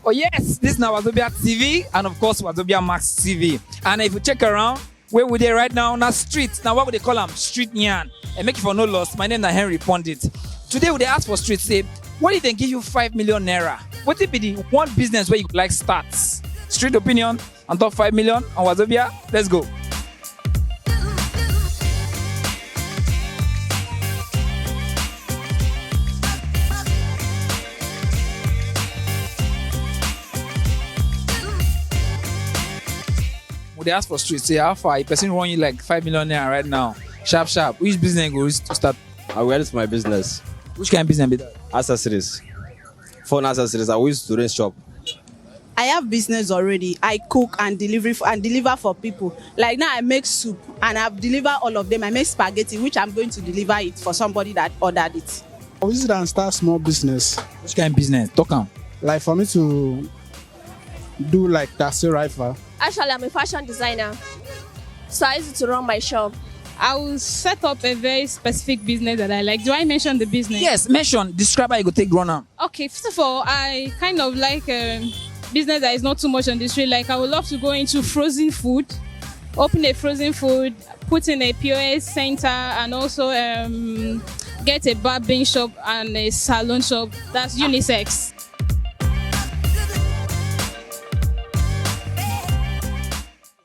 Oh yes, this is now Wazobia TV and of course Wazobia Max TV. And if you check around, where we there right now? Now street. Now what would they call them? Street Nyan. And make it for no loss. My name is Henry Pundit. Today would they ask for street? Say, what if they give you 5 million naira? What would be the one business where you like starts? Street opinion on top 5 million on Wazobia. Let's go. Would they ask for street? Say how far a person run you like 5 million naira right now? Sharp, sharp. Which business goes to start? I will for my business. Which kind of business be that? Accessories. Phone accessories. I will to rent shop. I have business already. I cook and deliver for people. Like now I make soup and I've delivered all of them. I make spaghetti, which I'm going to deliver it for somebody that ordered it. I visit and start small business. Which kind of business? Talk on. Like for me to do like taxi rifle. Actually, I'm a fashion designer, so I used to run my shop. I will set up a very specific business that I like. Do I mention the business? Yes, mention. Describe how you go take run am. Okay, first of all, I kind of like business that is not too much on the street. Like I would love to go into frozen food, open a frozen food, put in a POS center, and also get a barbering shop and a salon shop. That's unisex.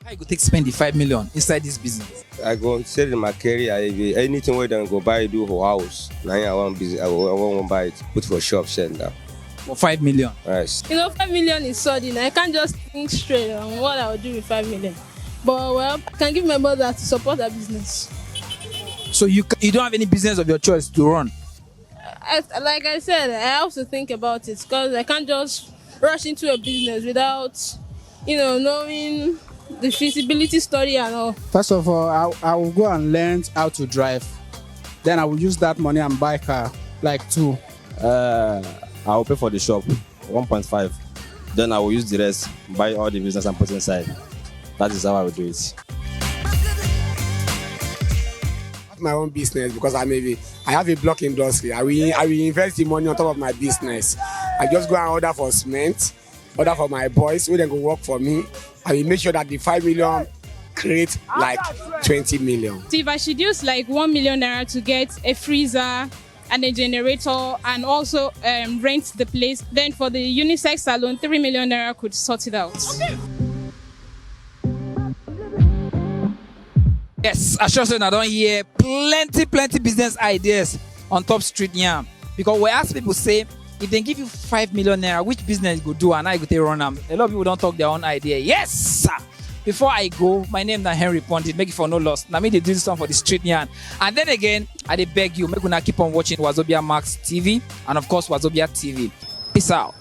How you go take spend the 5 million inside this business? I go sell in my career. Anything where they go buy do for house. Now I want business. I want buy it. Put for shop center. For 5 million. Yes. 5 million is sudden. I can't just think straight on what I would do with 5 million. But well, I can give my mother to support her business. So you don't have any business of your choice to run? Like I said, I have to think about it because I can't just rush into a business without, knowing the feasibility study and all. First of all, I will go and learn how to drive. Then I will use that money and buy car, like 2. I will pay for the shop, 1.5. Then I will use the rest, buy all the business and put inside. That is how I will do it. My own business because I have a block industry. I will invest the money on top of my business. I just go and order for cement, order for my boys who then go work for me. I will make sure that the 5 million create like 20 million. So if I should use like 1 million naira to get a freezer and a generator and also rent the place, then for the unisex salon, 3 million naira could sort it out. Okay. Yes, I sure say I don't hear plenty business ideas on top street yam. Because we ask people say, if they give you 5 million naira, which business you go do and I go take run them? A lot of people don't talk their own idea. Yes, sir. Before I go, my name is Henry Pundit. Make it for no loss. Now me they do this one for the street yarn. And then again, I beg you, make una keep on watching Wazobia Max TV and of course Wazobia TV. Peace out.